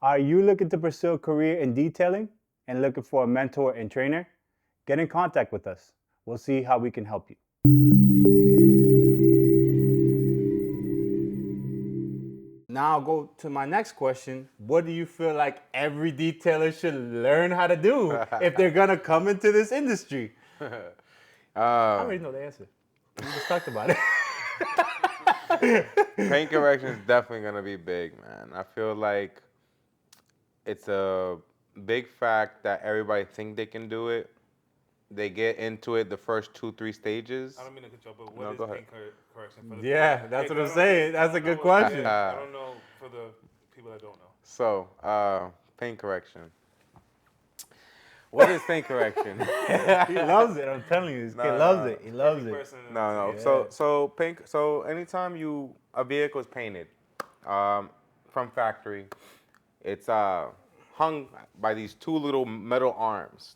Are you looking to pursue a career in detailing and looking for a mentor and trainer? Get in contact with us. We'll see how we can help you. Now I'll go to my next question. What do you feel like every detailer should learn how to do if they're gonna come into this industry? I already know the answer. We just talked about it. Paint correction is definitely gonna be big, man. I feel like it's a big fact that everybody think they can do it. They get into it the first 2, 3 stages. I don't mean to cut you off, but No, what is go ahead. paint correction for the Yeah, that's what I'm saying. That's a good question. I don't know for the people that don't know. So, paint correction. What is paint correction? He loves it. I'm telling you, this kid loves it. He loves it. No. Yeah. So anytime a vehicle is painted, from factory, it's hung by these two little metal arms.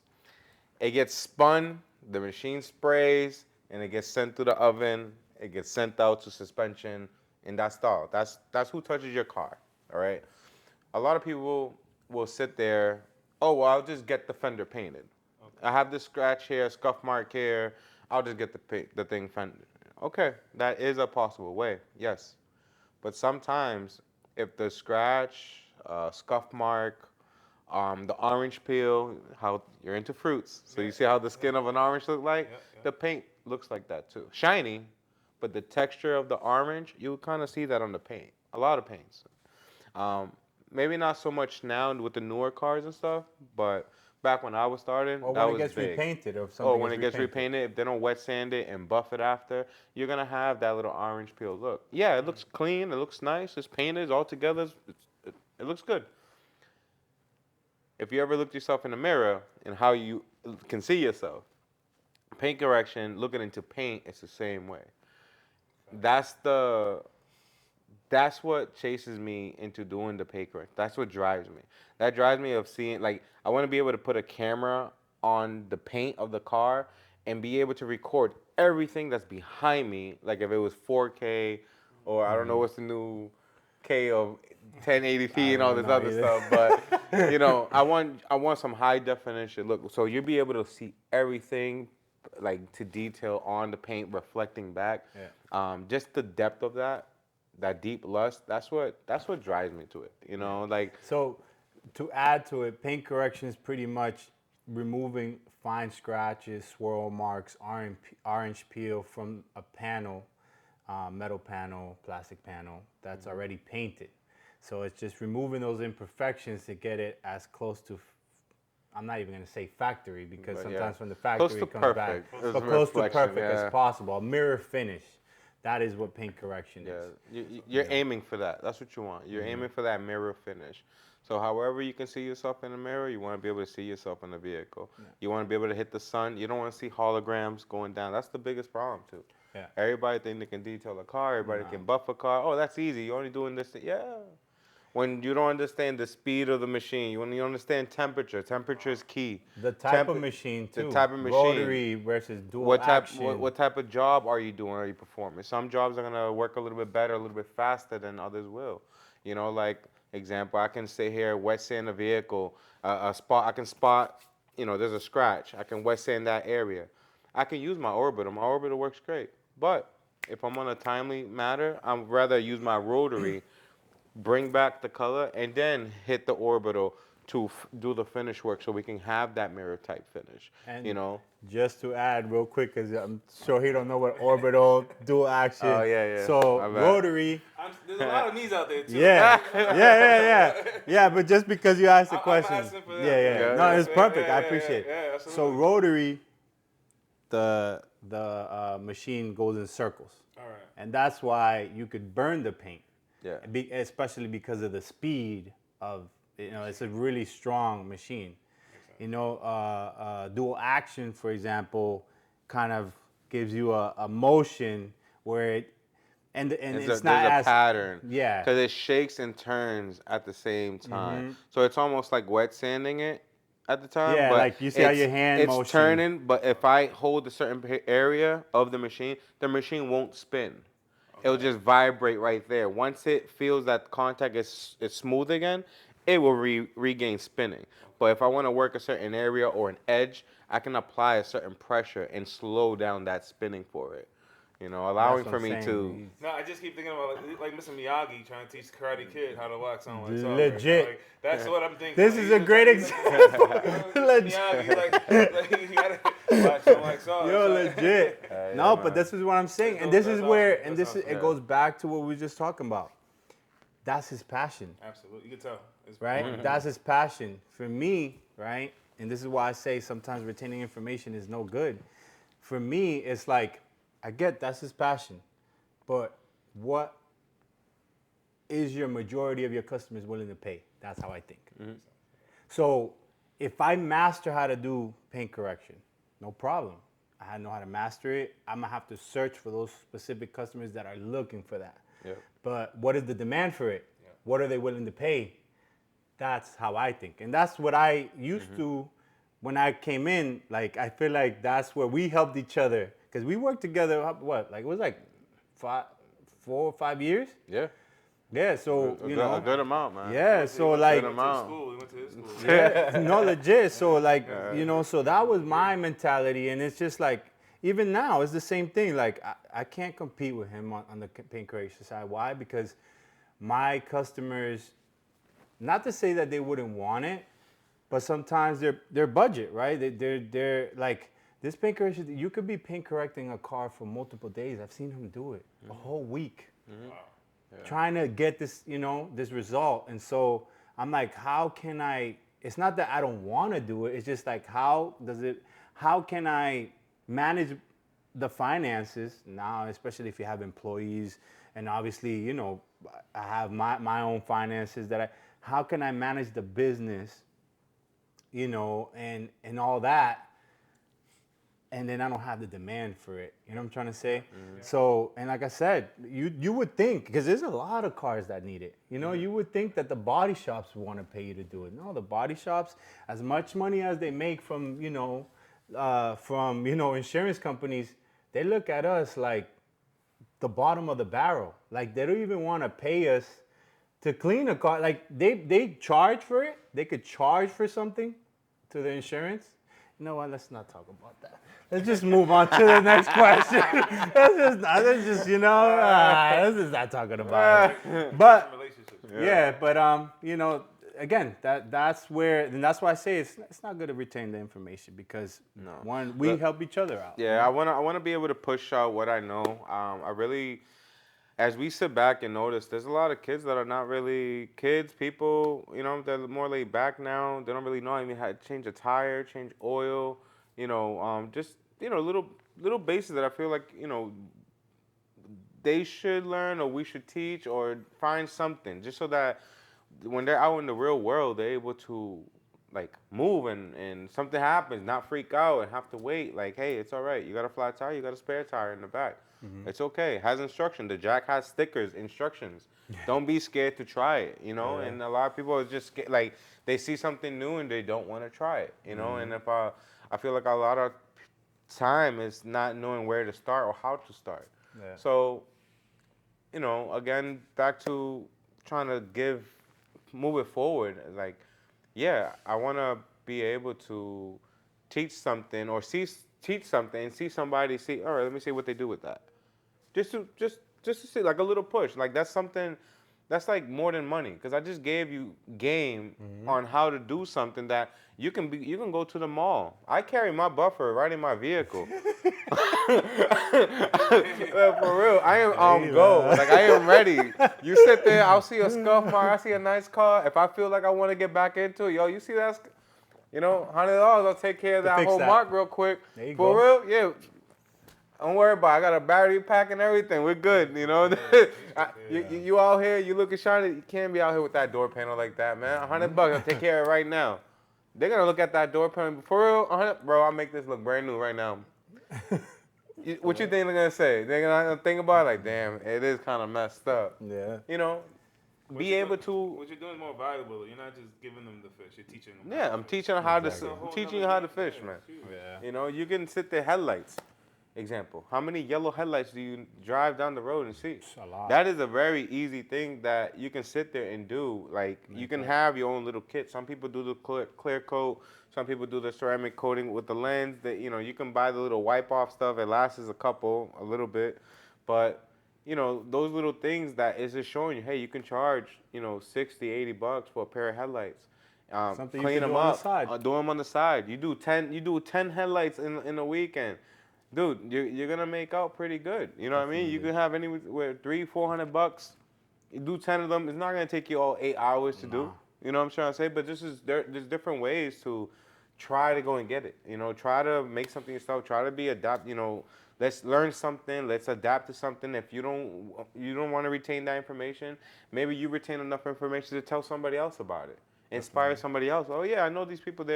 It gets spun, the machine sprays, and it gets sent through the oven. It gets sent out to suspension, and that's all. That's who touches your car. All right. A lot of people will sit there. Oh well, I'll just get the fender painted. I have this scratch here, scuff mark here. I'll just get the thing fender. Okay, that is a possible way. Yes, but sometimes if the scratch, scuff mark, the orange peel, how you're into fruits, so you see how the skin of an orange looks like? The paint looks like that too. Shiny, but the texture of the orange, you kind of see that on the paint. A lot of paints. Um, Maybe not so much now with the newer cars and stuff, but back when I was starting, Or that when it was gets big. repainted or Oh, something when gets it gets repainted. repainted, if they don't wet sand it and buff it after, you're gonna have that little orange peel look. Yeah, it looks clean, it looks nice, it's painted all together, it looks good. If you ever looked yourself in the mirror and how you can see yourself, paint correction, looking into paint, it's the same way. That's the that's what chases me into doing the pay correct. That's what drives me. That drives me of seeing like I want to be able to put a camera on the paint of the car and be able to record everything that's behind me. Like if it was 4K or I don't know what's the new K of 1080p and all this other stuff, but I want some high definition look. So you'll be able to see everything like to detail on the paint reflecting back. Yeah. Just the depth of that deep lust, that's what drives me to it. Like So, to add to it, paint correction is pretty much removing fine scratches, swirl marks, orange peel from a panel, metal panel, plastic panel that's already painted. So it's just removing those imperfections to get it as close to. I'm not even going to say factory because But yeah, sometimes from the close factory to it comes back, perfect. It's but close to reflection, perfect yeah. as possible. A mirror finish. That is what paint correction Yeah, is. you're aiming for that. That's what you want. You're aiming for that mirror finish. So however you can see yourself in the mirror, you want to be able to see yourself in the vehicle. You want to be able to hit the sun. You don't want to see holograms going down. That's the biggest problem too. Yeah. Everybody think they can detail a car. Everybody can buff a car. Oh, that's easy. You're only doing this. Yeah. When you don't understand the speed of the machine, when you don't understand temperature, temperature is key. The type of machine The too. type of machine. Rotary versus dual What type action. what type of job are you doing? Are you performing? Some jobs are gonna work a little bit better, a little bit faster than others will. Like example, I can sit here, wet sand a vehicle, a spot. I can spot, there's a scratch. I can wet sand that area. I can use my orbital. My orbital works great. But if I'm on a timely matter, I'd rather use my rotary, bring back the color, and then hit the orbital to do the finish work so we can have that mirror type finish. And just to add real quick, because I'm sure he don't know what orbital dual action. Oh, yeah. So My bad. rotary. There's a lot of needs out there too. Yeah. But just because you asked the I'm question, asking for that. yeah. No, it's perfect. I appreciate it. Yeah, So absolutely. rotary, the machine goes in circles, All right. and that's why you could burn the paint. Yeah. Especially because of the speed of, it's a really strong machine. Dual action, for example, kind of gives you a motion where it, and it's There's not a as pattern. Yeah. Because it shakes and turns at the same time. So it's almost like wet sanding it at the time. Yeah, but like you see how your hand it's motion. turning, but if I hold a certain area of the machine won't spin. It'll just vibrate right there. Once it feels that contact is smooth again, it will regain spinning. But if I want to work a certain area or an edge, I can apply a certain pressure and slow down that spinning for it. You know, allowing That's what for I'm me saying. to. No, I just keep thinking about like Mr. Miyagi trying to teach Karate Kid how to wax on wax off. Legit. Like, that's what I'm thinking. This Like, is he's a just great like, example. Mr. Legit. Miyagi, like you gotta wax on wax off. Yo, It's like- legit. Yeah, No, man. but this is what I'm saying, and That's this is awesome. where, That's and this is, awesome. it Yeah. goes back to what we were just talking about. That's his passion, Absolutely, you can tell. It's right? That's his passion. For me, right, and this is why I say sometimes retaining information is no good. For me, it's like, I get that's his passion, but what is your majority of your customers willing to pay? That's how I think. So if I master how to do paint correction, no problem. I know how to master it. I'm gonna have to search for those specific customers that are looking for that. Yep. But what is the demand for it? What are they willing to pay? That's how I think. And that's what I used to when I came in. Like, I feel like that's where we helped each other. Because we worked together, what? Like, it was like 4 or 5 years? Yeah. Yeah, so, A you good, know. a good amount, man. Yeah, so like, We went to amount. school. We went to his school. yeah, no, legit. So like, you know, so that was my mentality, and it's just like, even now, it's the same thing. Like, I can't compete with him on the paint creation side. Why? Because my customers, not to say that they wouldn't want it, but sometimes their budget, right? They're like, this paint correction, you could be paint correcting a car for multiple days. I've seen him do it a whole week. Trying to get this, you know, this result. And so I'm like, how can I, it's not that I don't want to do it. It's just like, how can I manage the finances now, especially if you have employees, and obviously, you know, I have my own finances how can I manage the business, you know, and all that, and then I don't have the demand for it. You know what I'm trying to say? So, and like I said, you would think, because there's a lot of cars that need it. You know, you would think that the body shops want to pay you to do it. No, the body shops, as much money as they make from, insurance companies, they look at us like the bottom of the barrel. Like, they don't even want to pay us to clean a car. Like, they charge for it. They could charge for something to the insurance. You know what? Let's not talk about that. Let's just move on to the next question. let's just let's just not talking about it. But Relationships. yeah, but again, that's where, and that's why I say it's not good to retain the information, because one, we help each other out. Yeah, I wanna be able to push out what I know. I really, as we sit back and notice, there's a lot of kids that are not really kids. People, you know, they're more laid back now. They don't really know even how to change a tire, change oil. Just little bases that I feel like they should learn, or we should teach, or find something, just so that when they're out in the real world, they're able to like move, and something happens, not freak out and have to wait. Like, hey, it's all right. You got a flat tire, you got a spare tire in the back. It's okay. It has instruction. The jack has stickers, instructions. Don't be scared to try it, Yeah. And a lot of people are just like, they see something new and they don't want to try it, And if I feel like a lot of time is not knowing where to start or how to start. Yeah. So, again, back to trying to move it forward. Like, yeah, I want to be able to teach something, or teach something and see somebody all right, let me see what they do with that. Just to see, like, a little push. Like, that's something that's like more than money, because I just gave you game on how to do something that you can go to the mall. I carry my buffer right in my vehicle. For real, I am on go. Like, I am ready. You sit there, I'll see a scuff mark, I see a nice car. If I feel like I want to get back into it, yo, you see that? $100, I'll take care of that fix whole that. mark real quick. There you For go. real, yeah. Don't worry about it. I got a battery pack and everything. We're good, You out here, you looking shiny. You can't be out here with that door panel like that, man. $100, I'll take care of it right now. They're going to look at that door panel. For real, 100, bro, I'll make this look brand new right now. What you think they're going to say? They're going to think about it like, damn, it is kind of messed up. Yeah. Be able to. What you're doing is more valuable. You're not just giving them the fish. You're teaching them. Yeah, I'm teaching them how Exactly. I'm teaching you how to fish, man. Yeah. You can sit there headlights. Example, how many yellow headlights do you drive down the road and see? A lot. That is a very easy thing that you can sit there and do. Like, you can have your own little kit. Some people do the clear coat. Some people do the ceramic coating with the lens. That, you know, you can buy the little wipe off stuff. It lasts a little bit, but you know, those little things that is just showing you, hey, you can charge, you know, 60, $80 for a pair of headlights. Something you Clean can do them on the up, side. do them on the side. You do 10 headlights in a weekend. Dude, you're gonna make out pretty good. You know what I mean? You Definitely. can have anywhere $300-400. You do 10 of them. It's not gonna take you all 8 hours to do. Nah. You know what I'm trying to say? But there's different ways to try to go and get it. You know, try to make something yourself. Try to be adapt. You know, let's learn something. Let's adapt to something. If you don't want to retain that information, maybe you retain enough information to tell somebody else about it. Inspire somebody else. Oh yeah, I know these people.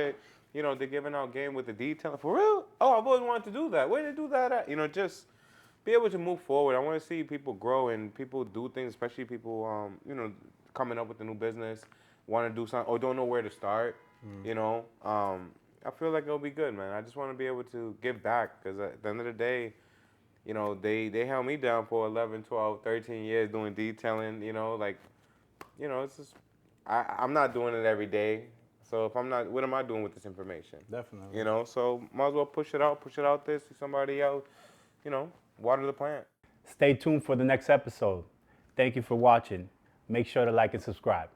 You know, they're giving out game with the detail. For real? Oh, I've always wanted to do that. Where did they do that at? You know, just be able to move forward. I want to see people grow and people do things, especially people, you know, coming up with a new business, want to do something or don't know where to start. You know, I feel like it'll be good, man. I just want to be able to give back because at the end of the day, you know, they held me down for 11, 12, 13 years doing detailing. You know, like, you know, it's just I'm not doing it every day. So if I'm not, what am I doing with this information? Definitely. You know, so might as well push it out there, see somebody else, you know, water the plant. Stay tuned for the next episode. Thank you for watching. Make sure to like and subscribe.